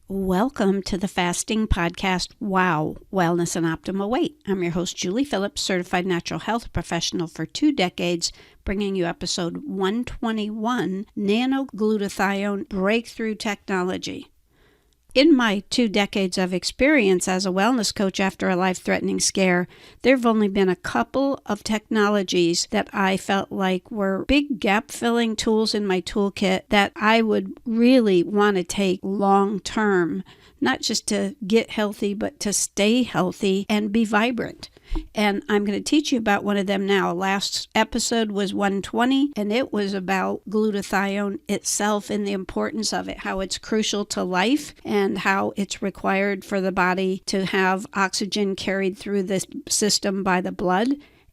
Welcome to the fasting podcast, Wow, Wellness and Optimal Weight. I'm your host, Julie Phillips, certified natural health professional for 2 decades, bringing you episode 121, Nano-Glutathione Breakthru Technology. In my 2 decades of experience as a wellness coach after a life-threatening scare, there have only been a couple of technologies that I felt like were big gap-filling tools in my toolkit that I would really want to take long-term, not just to get healthy, but to stay healthy and be vibrant. And I'm going to teach you about one of them now. Last episode was 120, and it was about glutathione itself and the importance of it, how it's crucial to life and how it's required for the body to have oxygen carried through the system by the blood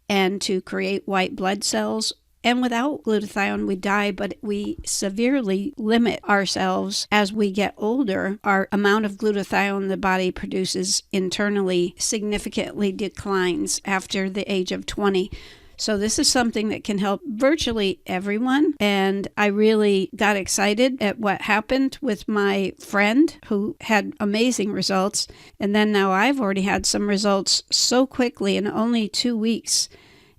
and to create white blood cells. And without glutathione, we die, but we severely limit ourselves as we get older. Our amount of glutathione the body produces internally significantly declines after the age of 20. So this is something that can help virtually everyone. And I really got excited at what happened with my friend who had amazing results. And then now I've already had some results so quickly in only 2 weeks,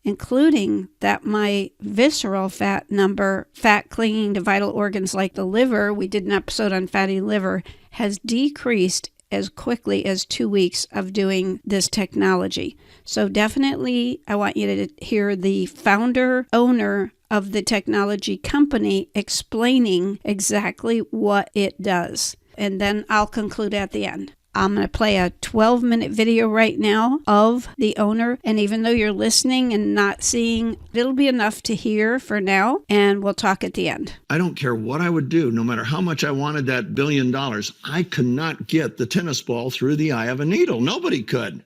including that my visceral fat number, fat clinging to vital organs like the liver, we did an episode on fatty liver, has decreased as quickly as 2 weeks of doing this technology. So definitely I want you to hear the founder, owner of the technology company explaining exactly what it does. And then I'll conclude at the end. I'm going to play a 12-minute video right now of the owner. And even though you're listening and not seeing, it'll be enough to hear for now. And we'll talk at the end. I don't care what I would do, no matter how much I wanted that $1 billion, I could not get the tennis ball through the eye of a needle. Nobody could.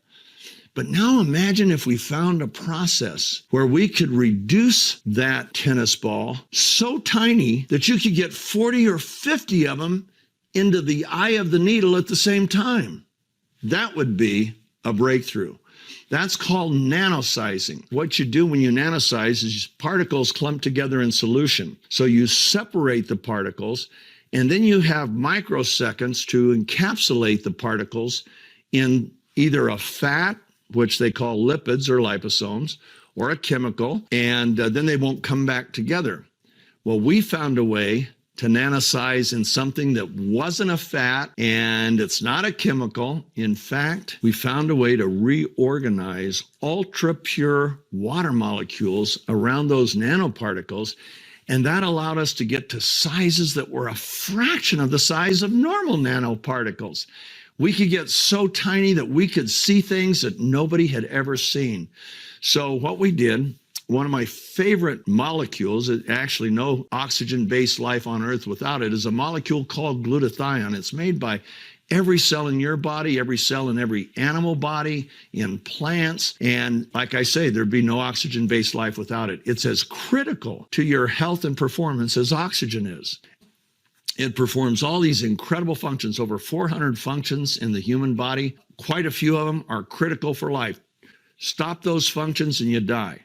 But now imagine if we found a process where we could reduce that tennis ball so tiny that you could get 40 or 50 of them into the eye of the needle at the same time. That would be a breakthrough. That's called nano-sizing. What you do when you nano-size is particles clump together in solution. So you separate the particles, and then you have microseconds to encapsulate the particles in either a fat, which they call lipids or liposomes, or a chemical, and then they won't come back together. Well, we found a way to nano-size in something that wasn't a fat and it's not a chemical. In fact, we found a way to reorganize ultra-pure water molecules around those nanoparticles, and that allowed us to get to sizes that were a fraction of the size of normal nanoparticles. We could get so tiny that we could see things that nobody had ever seen. So what we did, one of my favorite molecules, actually no oxygen-based life on Earth without it, is a molecule called glutathione. It's made by every cell in your body, every cell in every animal body, in plants. And like I say, there'd be no oxygen-based life without it. It's as critical to your health and performance as oxygen is. It performs all these incredible functions, over 400 functions in the human body. Quite a few of them are critical for life. Stop those functions and you die.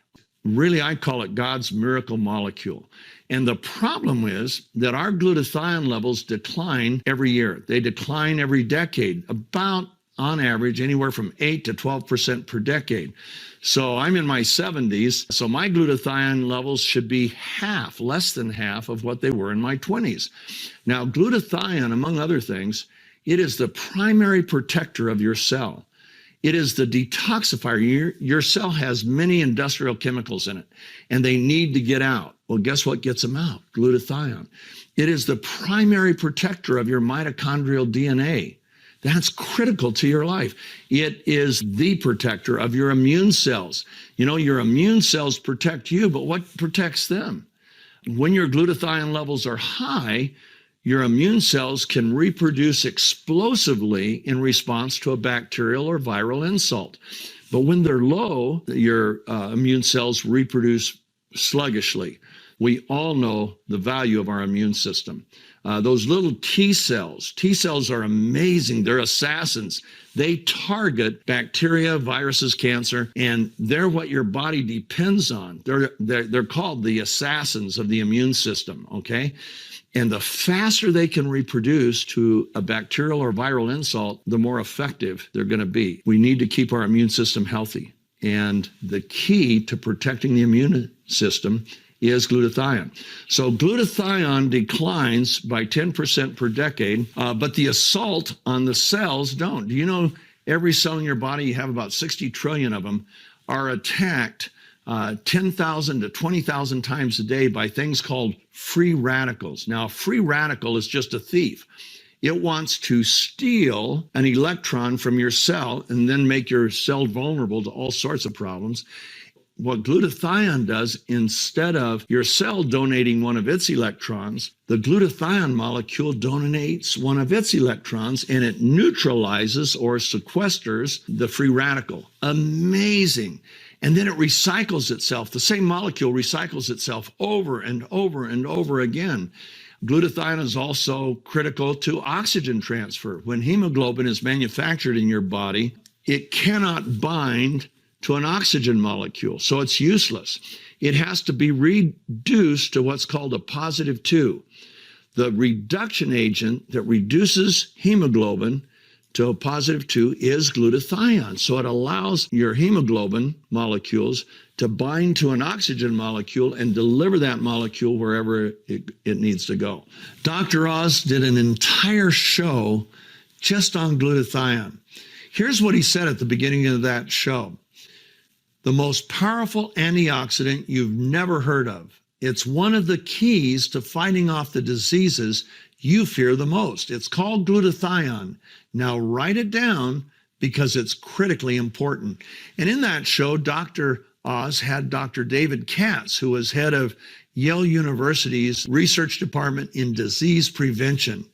Really, I call it God's miracle molecule. And the problem is that our glutathione levels decline every year. They decline every decade, about on average, anywhere from 8 to 12% per decade. So I'm in my 70s, so my glutathione levels should be half, less than half of what they were in my 20s. Now, glutathione, among other things, it is the primary protector of your cell. It is the detoxifier. Your cell has many industrial chemicals in it, and they need to get out. Well, guess what gets them out? Glutathione. It is the primary protector of your mitochondrial DNA. That's critical to your life. It is the protector of your immune cells. You know, your immune cells protect you, but what protects them? When your glutathione levels are high, your immune cells can reproduce explosively in response to a bacterial or viral insult. But when they're low, your immune cells reproduce sluggishly. We all know the value of our immune system. Those little T cells are amazing. They're assassins. They target bacteria, viruses, cancer, and they're what your body depends on. They're called the assassins of the immune system, okay? And the faster they can reproduce to a bacterial or viral insult, the more effective they're going to be. We need to keep our immune system healthy. And the key to protecting the immune system is glutathione. So glutathione declines by 10% per decade, but the assault on the cells don't. Do you know every cell in your body, you have about 60 trillion of them, are attacked 10,000 to 20,000 times a day by things called free radicals. Now, a free radical is just a thief. It wants to steal an electron from your cell and then make your cell vulnerable to all sorts of problems. What glutathione does, instead of your cell donating one of its electrons, the glutathione molecule donates one of its electrons and it neutralizes or sequesters the free radical. Amazing. And then it recycles itself. The same molecule recycles itself over and over and over again. Glutathione is also critical to oxygen transfer. When hemoglobin is manufactured in your body, it cannot bind to an oxygen molecule, so it's useless. It has to be reduced to what's called a positive 2. The reduction agent that reduces hemoglobin to a positive 2 is glutathione. So it allows your hemoglobin molecules to bind to an oxygen molecule and deliver that molecule wherever it needs to go. Dr. Oz did an entire show just on glutathione. Here's what he said at the beginning of that show. The most powerful antioxidant you've never heard of. It's one of the keys to fighting off the diseases you fear the most. It's called glutathione. Now write it down because it's critically important. And in that show, Dr. Oz had Dr. David Katz, who was head of Yale University's research department in disease prevention.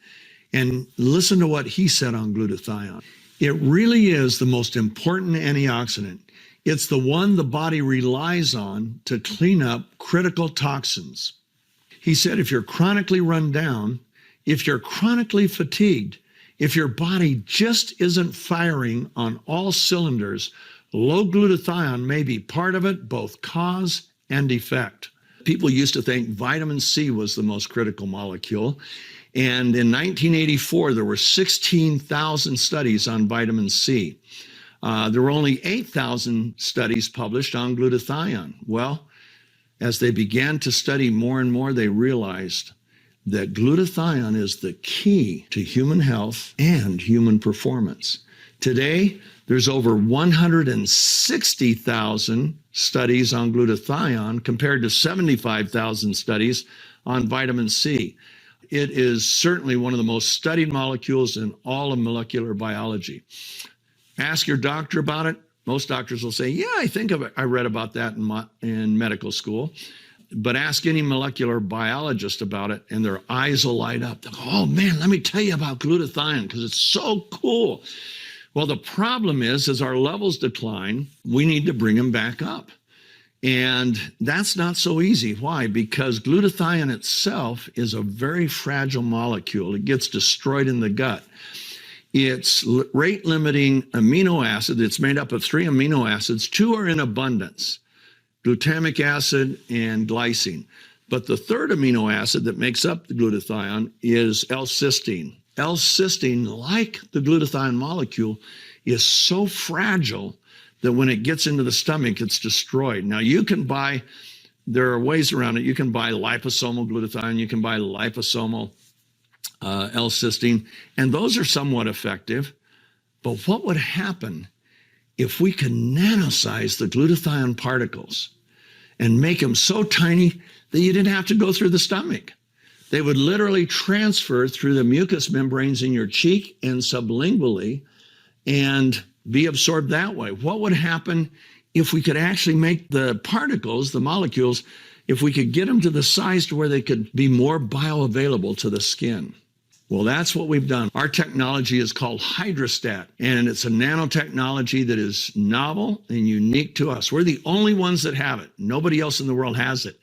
And listen to what he said on glutathione. It really is the most important antioxidant. It's the one the body relies on to clean up critical toxins. He said, if you're chronically run down, if you're chronically fatigued, if your body just isn't firing on all cylinders, low glutathione may be part of it, both cause and effect. People used to think vitamin C was the most critical molecule. And in 1984, there were 16,000 studies on vitamin C. There were only 8,000 studies published on glutathione. Well, as they began to study more and more, they realized that glutathione is the key to human health and human performance. Today, there's over 160,000 studies on glutathione compared to 75,000 studies on vitamin C. It is certainly one of the most studied molecules in all of molecular biology. Ask your doctor about it. Most doctors will say, yeah, I think I read about that in medical school. But ask any molecular biologist about it, and their eyes will light up. They'll go, oh, man, let me tell you about glutathione because it's so cool. Well, the problem is, as our levels decline, we need to bring them back up. And that's not so easy. Why? Because glutathione itself is a very fragile molecule. It gets destroyed in the gut. It's rate-limiting amino acid. It's made up of 3 amino acids. 2 are in abundance, glutamic acid and glycine. But the 3rd amino acid that makes up the glutathione is L-cysteine. L-cysteine, like the glutathione molecule, is so fragile that when it gets into the stomach, it's destroyed. Now, there are ways around it. You can buy liposomal glutathione. You can buy liposomal L-cysteine, and those are somewhat effective. But what would happen if we could nano-size the glutathione particles and make them so tiny that you didn't have to go through the stomach? They would literally transfer through the mucous membranes in your cheek and sublingually and be absorbed that way. What would happen if we could actually make the particles, the molecules, if we could get them to the size to where they could be more bioavailable to the skin? Well, that's what we've done. Our technology is called Hydrostat, and it's a nanotechnology that is novel and unique to us. We're the only ones that have it. Nobody else in the world has it.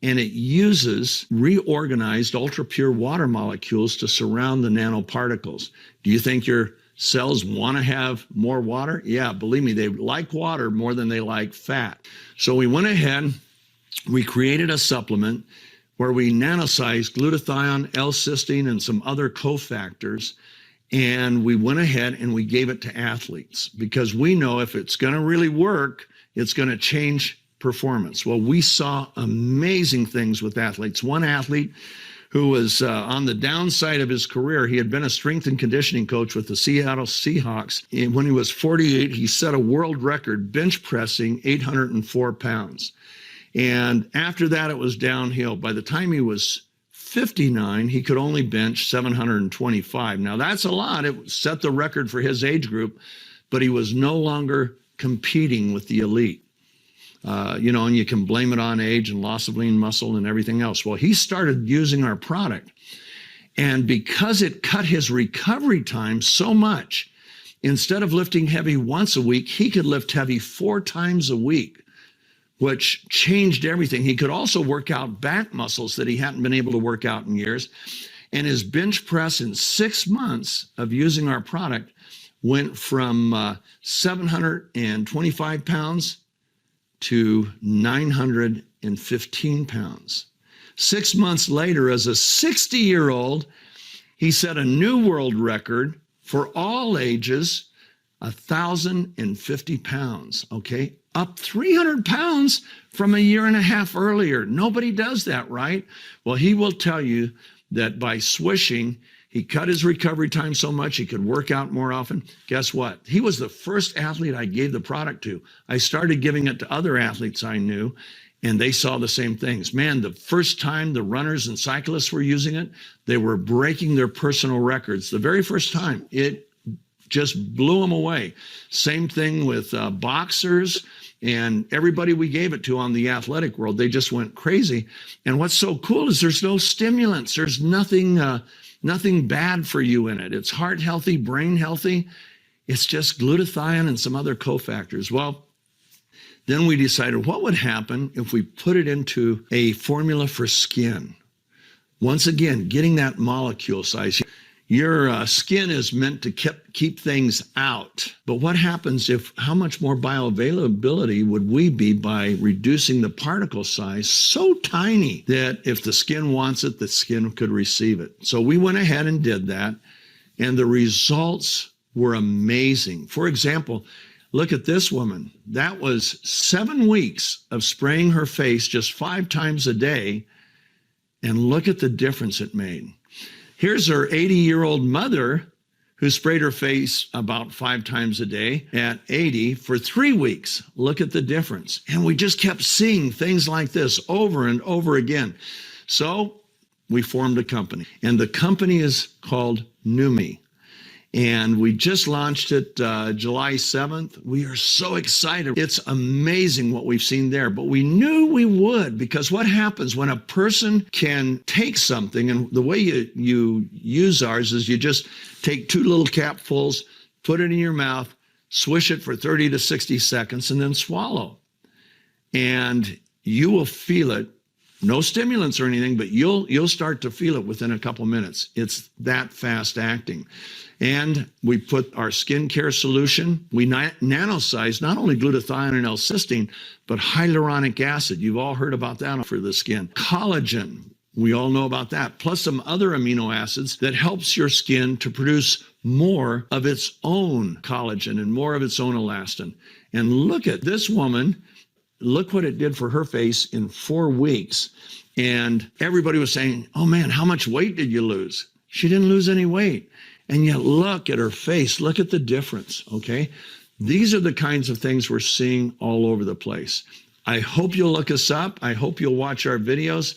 And it uses reorganized ultra-pure water molecules to surround the nanoparticles. Do you think your cells want to have more water? Yeah, believe me, they like water more than they like fat. So we went ahead, we created a supplement. where we nano-sized glutathione, L-cysteine, and some other cofactors. And we went ahead and we gave it to athletes because we know if it's going to really work, it's going to change performance. Well, we saw amazing things with athletes. One athlete who was on the downside of his career, he had been a strength and conditioning coach with the Seattle Seahawks. And when he was 48, he set a world record bench pressing 804 pounds. And after that, it was downhill. By the time he was 59, he could only bench 725. Now, that's a lot. It set the record for his age group, but he was no longer competing with the elite. And you can blame it on age and loss of lean muscle and everything else. Well, he started using our product. And because it cut his recovery time so much, instead of lifting heavy once a week, he could lift heavy 4 times a week, which changed everything. He could also work out back muscles that he hadn't been able to work out in years. And his bench press in 6 months of using our product went from 725 pounds to 915 pounds. 6 months later, as a 60-year-old, he set a new world record for all ages, 1,050 pounds, okay? Up 300 pounds from a year and a half earlier. Nobody does that, right? Well, he will tell you that by swishing, he cut his recovery time so much he could work out more often. Guess what? He was the first athlete I gave the product to. I started giving it to other athletes I knew, and they saw the same things. Man, the first time the runners and cyclists were using it, they were breaking their personal records. The very first time, it just blew them away. Same thing with boxers and everybody we gave it to on the athletic world. They just went crazy. And what's so cool is there's no stimulants. There's nothing bad for you in it. It's heart healthy, brain healthy. It's just glutathione and some other cofactors. Well, then we decided what would happen if we put it into a formula for skin. Once again, getting that molecule size. Your skin is meant to keep things out. But what happens how much more bioavailability would we be by reducing the particle size so tiny that if the skin wants it, the skin could receive it? So we went ahead and did that, and the results were amazing. For example, look at this woman. That was 7 weeks of spraying her face just 5 times a day, and look at the difference it made. Here's her 80-year-old mother who sprayed her face about 5 times a day at 80 for 3 weeks. Look at the difference. And we just kept seeing things like this over and over again. So we formed a company, and the company is called Numi. And we just launched it July 7th. We are so excited. It's amazing what we've seen there, but we knew we would, because what happens when a person can take something, and the way you use ours is you just take 2 little capfuls, put it in your mouth, swish it for 30 to 60 seconds, and then swallow. And you will feel it. No stimulants or anything, but you'll start to feel it within a couple minutes. It's that fast acting. And we put our skincare solution, we nano-sized not only glutathione and L-cysteine, but hyaluronic acid. You've all heard about that for the skin. Collagen, we all know about that, plus some other amino acids that helps your skin to produce more of its own collagen and more of its own elastin. And look at this woman. Look what it did for her face in 4 weeks. And everybody was saying, oh man, how much weight did you lose? She didn't lose any weight. And yet look at her face. Look at the difference, okay? These are the kinds of things we're seeing all over the place. I hope you'll look us up. I hope you'll watch our videos.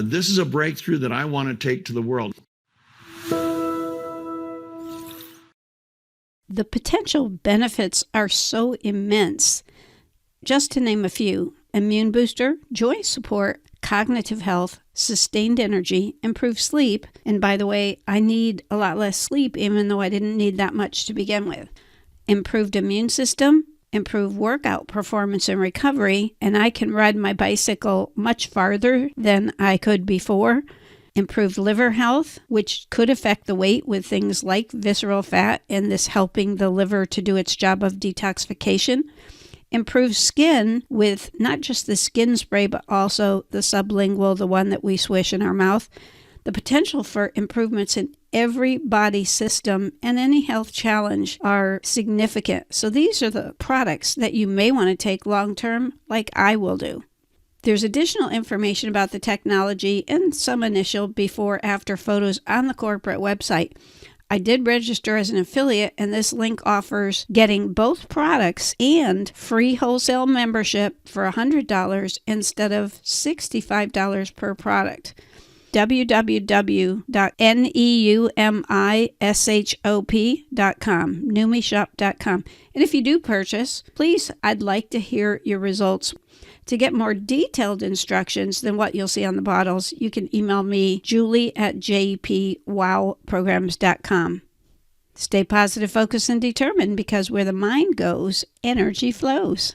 This is a breakthrough that I want to take to the world. The potential benefits are so immense. Just to name a few: immune booster, joint support, cognitive health, sustained energy, improved sleep. And by the way, I need a lot less sleep, even though I didn't need that much to begin with. Improved immune system, improved workout performance and recovery, and I can ride my bicycle much farther than I could before. Improved liver health, which could affect the weight with things like visceral fat, and this helping the liver to do its job of detoxification. Improves skin with not just the skin spray, but also the sublingual, the one that we swish in our mouth. The potential for improvements in every body system and any health challenge are significant. So these are the products that you may want to take long-term, like I will do. There's additional information about the technology and some initial before-after photos on the corporate website. I did register as an affiliate, and this link offers getting both products and free wholesale membership for $100 instead of $65 per product. www.neumishop.com, neumishop.com. And if you do purchase, please, I'd like to hear your results. To get more detailed instructions than what you'll see on the bottles, you can email me, julie@jpwowprograms.com. Stay positive, focused, and determined, because where the mind goes, energy flows.